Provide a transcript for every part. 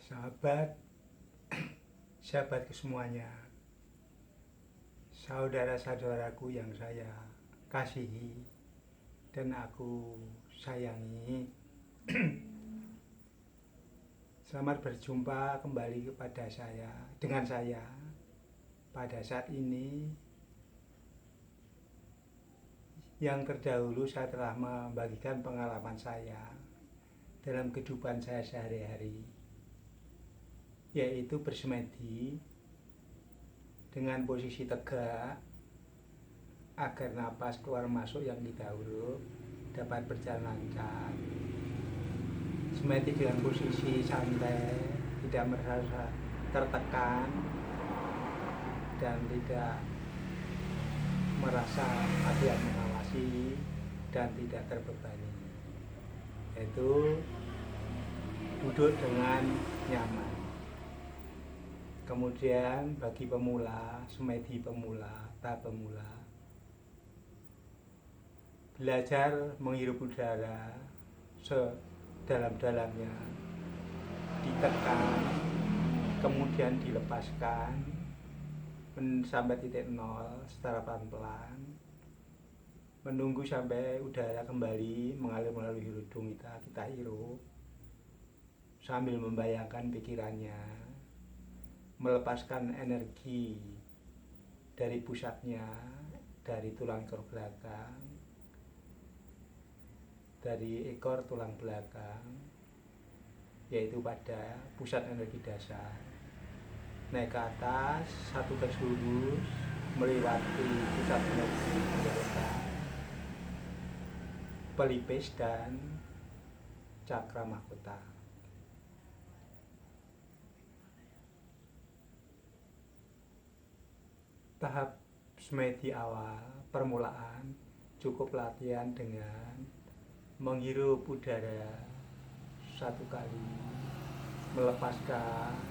Sahabat, sahabatku semuanya, saudara-saudaraku yang saya kasihi dan aku sayangi. Selamat berjumpa kembali dengan saya pada saat ini. Yang terdahulu saya telah membagikan pengalaman saya dalam kehidupan saya sehari-hari, yaitu bersemedi dengan posisi tegak agar napas keluar masuk yang didahulu dapat berjalan lancar. Semedi dengan posisi santai, tidak merasa tertekan dan tidak merasa ada yang mengawasi dan tidak terbebani, yaitu duduk dengan nyaman. Kemudian bagi pemula, semedi pemula, tahap pemula, belajar menghirup udara sedalam-dalamnya, ditekan, kemudian dilepaskan sampai titik nol secara pelan-pelan, menunggu sampai udara kembali mengalir melalui hidung kita hirup sambil membayangkan pikirannya, melepaskan energi dari pusatnya, dari tulang ekor belakang, dari ekor tulang belakang, yaitu pada pusat energi dasar, naik ke atas satu garis lurus melewati pusat energi tenggorokan, pelipis dan cakra mahkota. Tahap semedi awal permulaan cukup latihan dengan menghirup udara satu kali, melepaskan,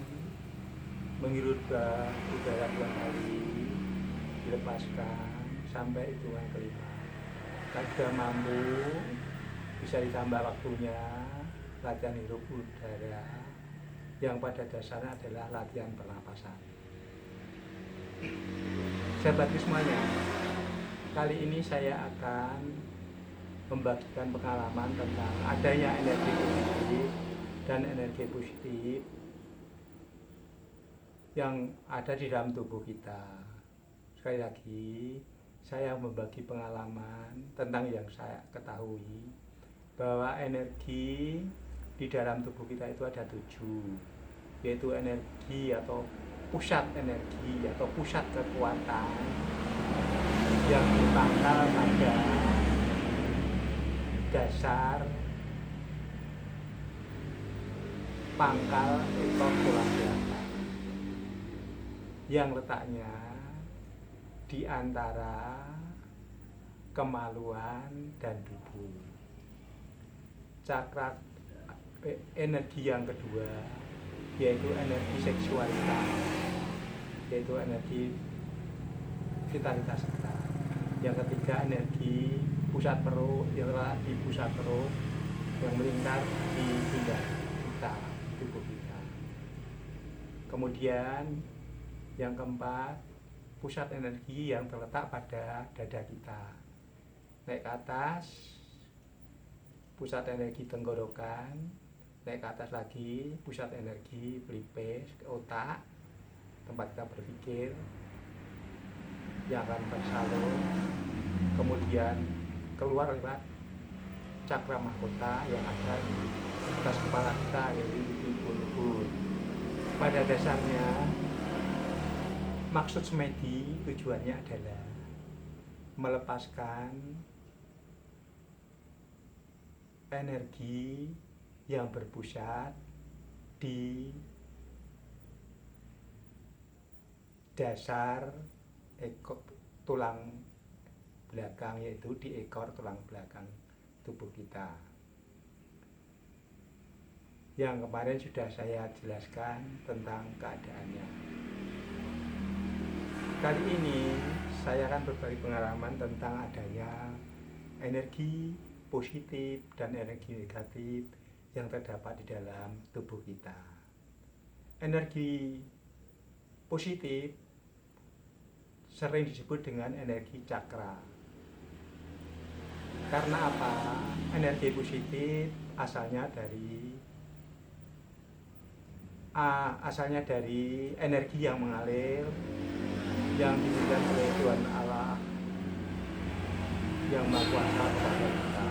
menghirup udara dua kali, dilepaskan sampai hitungan kelima. Kalau sudah mampu, bisa ditambah waktunya latihan hirup udara yang pada dasarnya adalah latihan pernapasan. Sahabatku semuanya, kali ini saya akan membagikan pengalaman tentang adanya energi positif dan energi positif yang ada di dalam tubuh kita. Sekali lagi, saya membagi pengalaman tentang yang saya ketahui, bahwa energi di dalam tubuh kita itu ada 7, yaitu energi atau pusat energi atau pusat kekuatan yang dipangkal pada dasar pangkal ekor tulang belakang yang letaknya di antara kemaluan dan tubuh. Cakra energi yang kedua yaitu energi seksualitas, yaitu energi vitalitas kita. Yang ketiga energi pusat perut, yang letak di pusat perut yang melingkar di pinggang kita, tubuh kita. Kemudian yang keempat, pusat energi yang terletak pada dada kita. Naik ke atas, pusat energi tenggorokan, naik ke atas lagi, pusat energi pelipis, otak, tempat kita berpikir yang akan tersalur, kemudian keluar lewat cakra mahkota yang ada di atas kepala kita, yaitu di ubun-ubun. Pada dasarnya, maksud semedi tujuannya adalah melepaskan energi yang berpusat di dasar ekor tulang belakang, yaitu di ekor tulang belakang tubuh kita, yang kemarin sudah saya jelaskan tentang keadaannya. Kali ini saya akan berbagi pengalaman tentang adanya energi positif dan energi negatif yang terdapat di dalam tubuh kita. energi positif sering disebut dengan energi cakra. Karena apa? Energi positif asalnya dari energi yang mengalir, yang diberikan oleh Tuhan Allah yang Maha Kuasa kepada kita,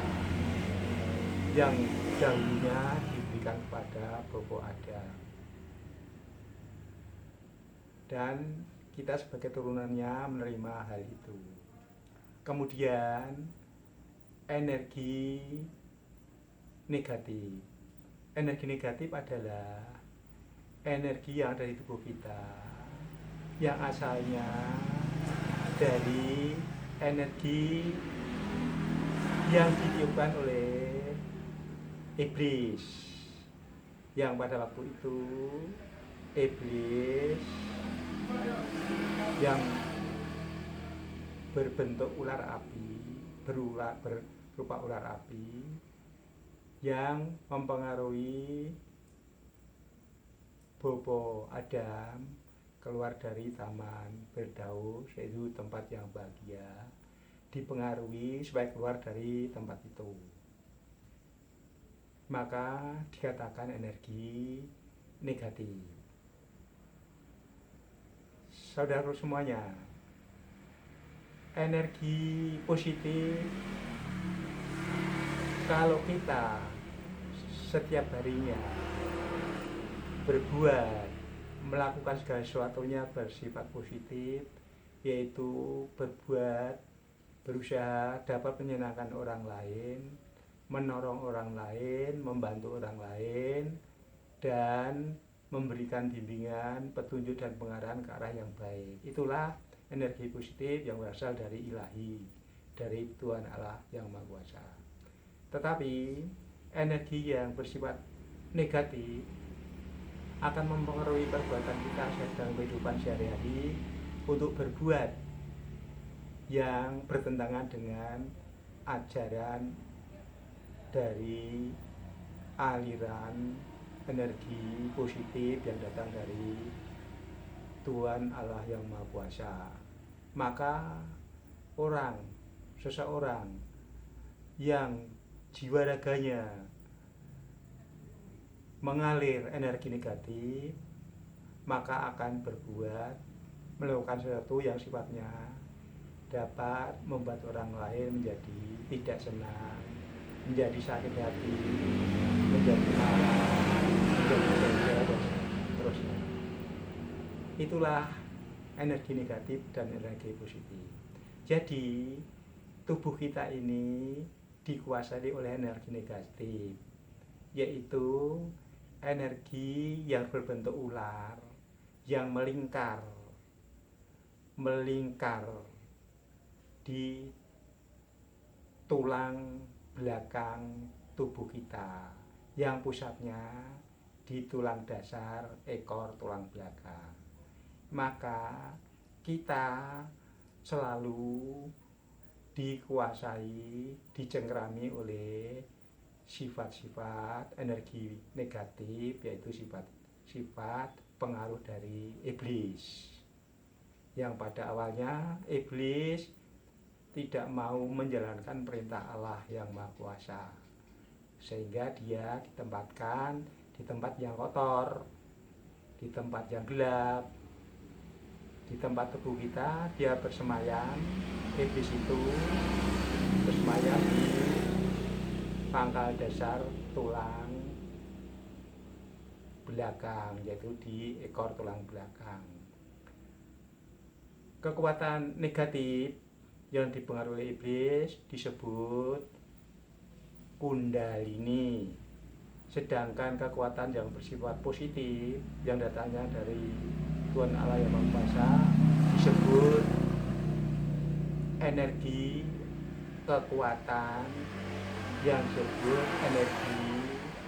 yang dahulunya diberikan kepada Bopo Adam, dan kita sebagai turunannya menerima hal itu. Kemudian energi negatif. Energi negatif adalah energi yang ada di tubuh kita, yang asalnya dari energi yang ditiupkan oleh iblis, yang pada waktu itu iblis yang berbentuk ular api, berupa ular api, yang mempengaruhi Bopo Adam keluar dari taman Firdaus, yaitu tempat yang bahagia, dipengaruhi supaya keluar dari tempat itu. Maka dikatakan energi negatif. Saudara semuanya, energi positif kalau kita setiap harinya berbuat, melakukan segala sesuatunya bersifat positif, yaitu berbuat, berusaha dapat menyenangkan orang lain, menolong orang lain, membantu orang lain, dan memberikan bimbingan, petunjuk dan pengarahan ke arah yang baik. Itulah energi positif yang berasal dari ilahi, dari Tuhan Allah yang Maha Kuasa. Tetapi energi yang bersifat negatif akan mempengaruhi perbuatan kita dalam kehidupan sehari-hari untuk berbuat yang bertentangan dengan ajaran dari aliran energi positif yang datang dari Tuhan Allah yang Maha Kuasa. Maka seseorang yang jiwa raganya mengalir energi negatif, maka akan melakukan sesuatu yang sifatnya dapat membuat orang lain menjadi tidak senang, menjadi sakit hati, menjadi marah, menjadi bangga, dan seterusnya. Itulah energi negatif dan energi positif. Jadi tubuh kita ini dikuasai oleh energi negatif, yaitu energi yang berbentuk ular, yang melingkar di tulang belakang tubuh kita, yang pusatnya di tulang dasar ekor tulang belakang. Maka kita selalu dikuasai, dicengkrami oleh sifat-sifat energi negatif, yaitu sifat pengaruh dari iblis, yang pada awalnya iblis tidak mau menjalankan perintah Allah yang Maha Kuasa, sehingga dia ditempatkan di tempat yang kotor, di tempat yang gelap. Di tempat tubuh kita dia bersemayam. Iblis itu bersemayam di pangkal dasar tulang belakang, yaitu di ekor tulang belakang. Kekuatan negatif yang dipengaruhi iblis disebut Kundalini, sedangkan kekuatan yang bersifat positif yang datangnya dari Tuhan Allah yang Maha Kuasa disebut energi kekuatan yang disebut energi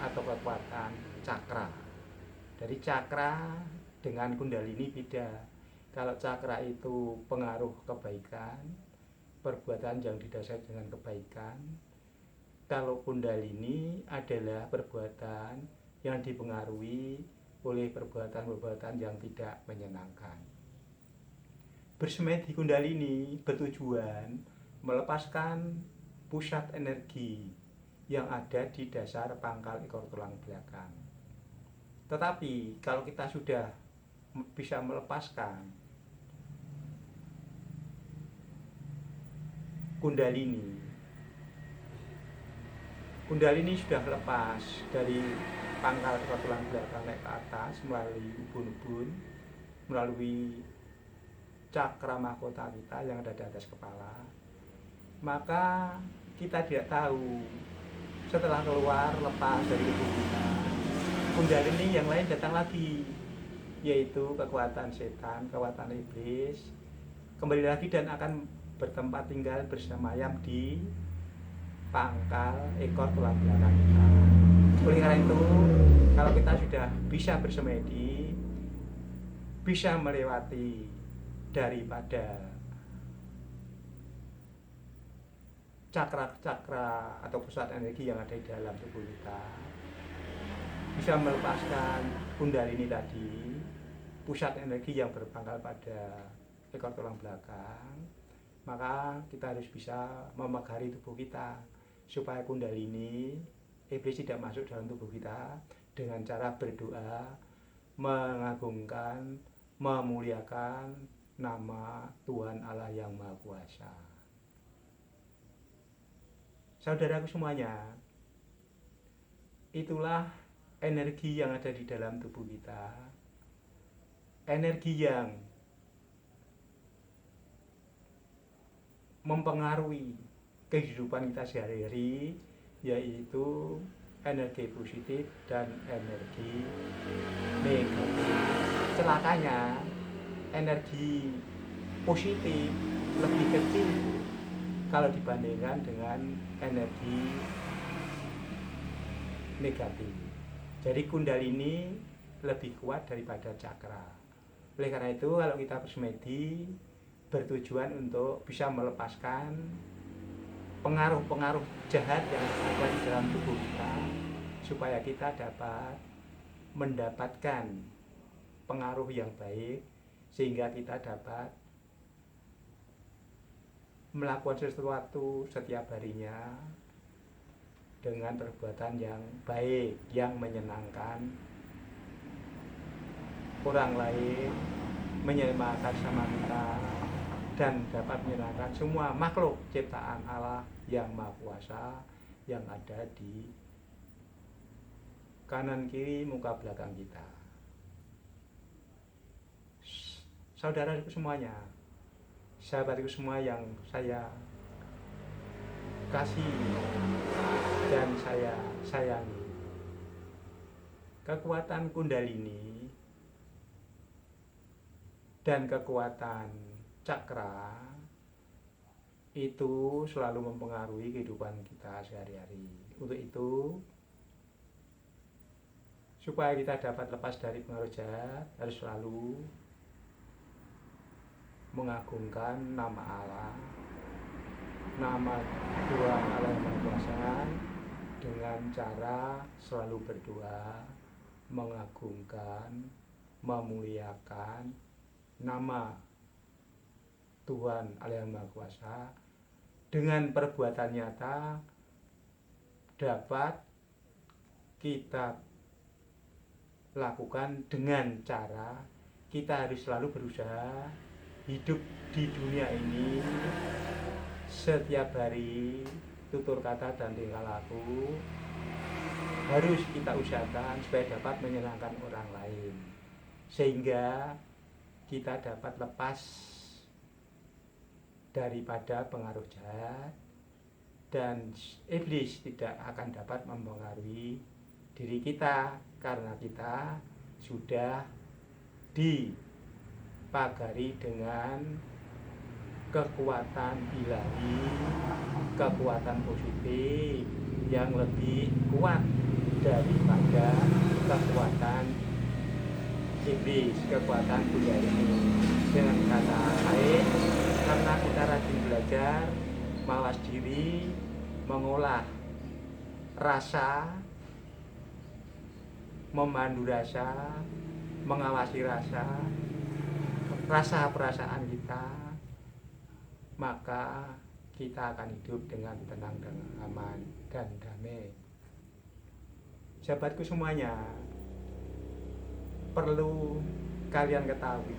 atau kekuatan cakra. Dari cakra dengan Kundalini beda. Kalau cakra itu pengaruh kebaikan, perbuatan yang didasari dengan kebaikan. Kalau Kundalini adalah perbuatan yang dipengaruhi oleh perbuatan-perbuatan yang tidak menyenangkan. Bersemedi Kundalini bertujuan melepaskan pusat energi yang ada di dasar pangkal ekor tulang belakang. Tetapi kalau kita sudah bisa melepaskan Kundalini sudah lepas dari pangkal ekor tulang belakang naik ke atas melalui ubun-ubun, melalui cakra mahkota kita yang ada di atas kepala, maka kita tidak tahu setelah keluar lepas dari tubuh kita, Kundalini yang lain datang lagi, yaitu kekuatan setan, kekuatan iblis kembali lagi dan akan bertempat tinggal bersemayam di pangkal ekor tulang belakang kita. Oleh karena itu, kalau kita sudah bisa bersemedi, bisa melewati daripada cakra-cakra atau pusat energi yang ada di dalam tubuh kita, bisa melepaskan Kundalini tadi, pusat energi yang berpangkal pada ekor tulang belakang, maka kita harus bisa memegari tubuh kita supaya Kundalini iblis tidak masuk dalam tubuh kita dengan cara berdoa, mengagungkan, memuliakan nama Tuhan Allah yang Maha Kuasa. Saudaraku semuanya, itulah energi yang ada di dalam tubuh kita, energi yang mempengaruhi kehidupan kita sehari-hari, yaitu energi positif dan energi negatif. Celakanya, energi positif lebih kecil kalau dibandingkan dengan energi negatif. Jadi Kundalini lebih kuat daripada cakra. Oleh karena itu, kalau kita bersemedi bertujuan untuk bisa melepaskan pengaruh-pengaruh jahat yang ada di dalam tubuh kita, supaya kita dapat mendapatkan pengaruh yang baik, sehingga kita dapat melakukan sesuatu setiap harinya dengan perbuatan yang baik, yang menyenangkan orang lain, menyenangkan sama kita, dan dapat menyenangkan semua makhluk ciptaan Allah yang Maha Kuasa yang ada di kanan kiri muka belakang kita. Saudaraku semuanya, sahabatku semua yang saya kasih dan saya sayangi, kekuatan Kundalini dan kekuatan cakra itu selalu mempengaruhi kehidupan kita sehari-hari. Untuk itu, supaya kita dapat lepas dari pengaruh jahat, harus selalu mengagungkan nama Allah, nama Tuhan Allah yang Maha Kuasa, dengan cara selalu berdoa, mengagungkan, memuliakan nama Tuhan Allah yang Maha Kuasa, dengan perbuatan nyata dapat kita lakukan dengan cara kita harus selalu berusaha hidup di dunia ini setiap hari, tutur kata dan tingkah laku harus kita usahakan supaya dapat menyenangkan orang lain, sehingga kita dapat lepas daripada pengaruh jahat dan iblis tidak akan dapat mempengaruhi diri kita, karena kita sudah dipagari dengan kekuatan ilahi, kekuatan positif yang lebih kuat daripada kekuatan iblis, kekuatan Kundalini. Dengan kata lain, karena kita rajin belajar, mawas diri, mengolah rasa, memandu rasa, mengawasi rasa perasaan kita, maka kita akan hidup dengan tenang dan aman dan damai. Sahabatku semuanya, perlu kalian ketahui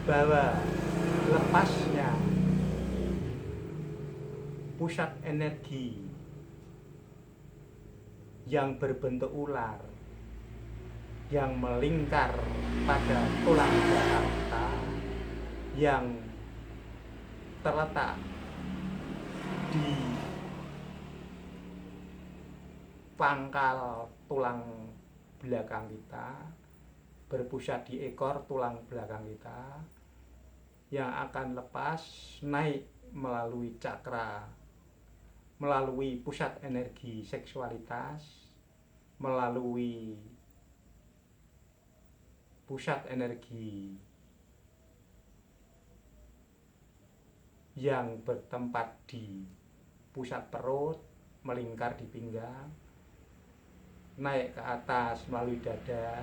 bahwa lepasnya pusat energi yang berbentuk ular yang melingkar pada tulang belakang kita yang terletak di pangkal tulang belakang kita, berpusat di ekor tulang belakang kita, yang akan lepas naik melalui cakra, melalui pusat energi seksualitas, melalui pusat energi yang bertempat di pusat perut, melingkar di pinggang, naik ke atas melalui dada,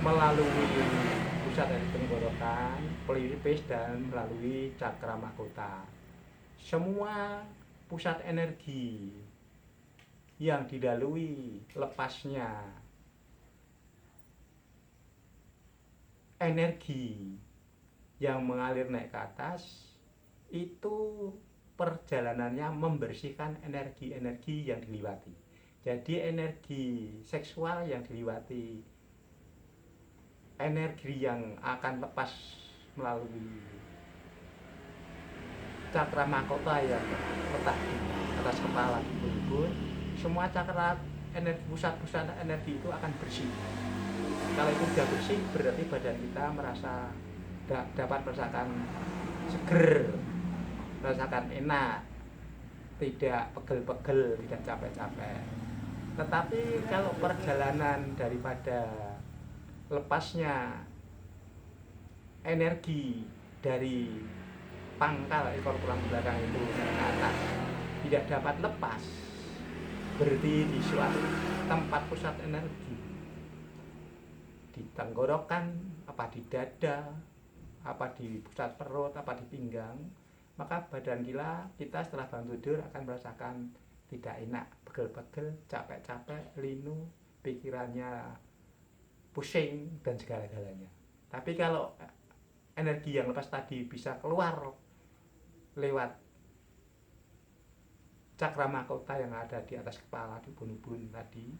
melalui pusat energi tenggorokan, pelipis, dan melalui cakra mahkota. Semua pusat energi yang dilalui lepasnya energi yang mengalir naik ke atas, itu perjalanannya membersihkan energi-energi yang dilewati. Jadi energi seksual yang dilewati, energi yang akan lepas melalui cakra mahkota yang letak di atas kepala di ubun-ubun, semua cakra energi, pusat-pusat energi itu akan bersih. Kalau itu sudah bersih, berarti badan kita dapat merasakan seger, merasakan enak, tidak pegel-pegel, tidak capek-capek. Tetapi kalau perjalanan daripada lepasnya energi dari pangkal ekor tulang belakang itu ke atas tidak dapat lepas, berarti di suatu tempat pusat energi, di tenggorokan, apa di dada, apa di pusat perut, apa di pinggang, maka badan kita setelah bangun tidur akan merasakan tidak enak, pegel-pegel, capek-capek, linu, pikirannya pusing, dan segala-galanya. Tapi kalau energi yang lepas tadi bisa keluar lewat cakra mahkota yang ada di atas kepala, di ubun-ubun tadi,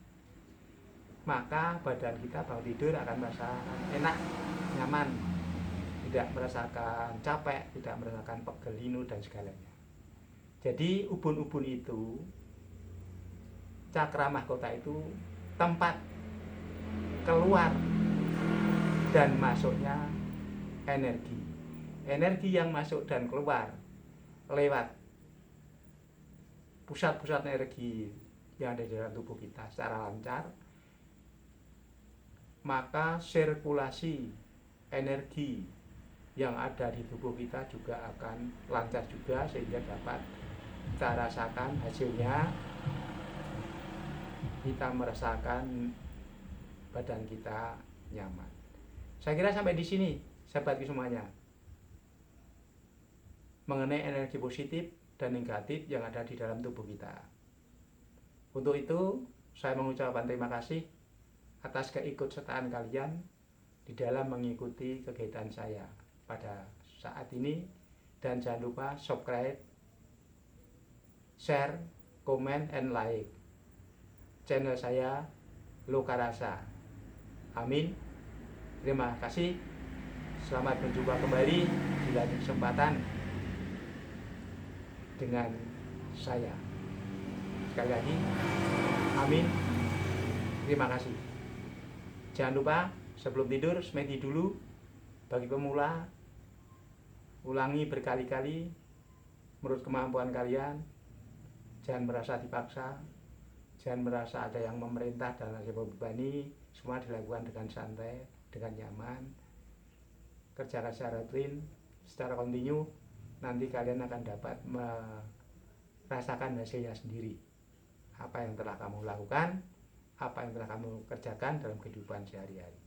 maka badan kita bangun tidur akan merasakan enak, nyaman, tidak merasakan capek, tidak merasakan pegel, linu, dan segalanya. Jadi ubun-ubun itu, cakra mahkota itu tempat keluar dan masuknya energi. Energi yang masuk dan keluar lewat pusat-pusat energi yang ada di dalam tubuh kita secara lancar, maka sirkulasi energi yang ada di tubuh kita juga akan lancar juga, sehingga dapat kita rasakan hasilnya, kita merasakan badan kita nyaman. Saya kira sampai di sini sahabatku semuanya, mengenai energi positif dan negatif yang ada di dalam tubuh kita. Untuk itu saya mengucapkan terima kasih atas keikutsertaan kalian di dalam mengikuti kegiatan saya pada saat ini, dan jangan lupa subscribe, share, comment, and like channel saya Lokarasa. Amin. Terima kasih. Selamat berjumpa kembali di lain kesempatan dengan saya. Sekali lagi, amin. Terima kasih. Jangan lupa sebelum tidur semedi dulu. Bagi pemula, ulangi berkali-kali menurut kemampuan kalian. Jangan merasa dipaksa, jangan merasa ada yang memerintah dan ada yang membebani. Semua dilakukan dengan santai, dengan nyaman. Kerjakan secara rutin, secara kontinu. Nanti kalian akan dapat merasakan hasilnya sendiri. Apa yang telah kamu lakukan apa yang telah kamu kerjakan dalam kehidupan sehari-hari.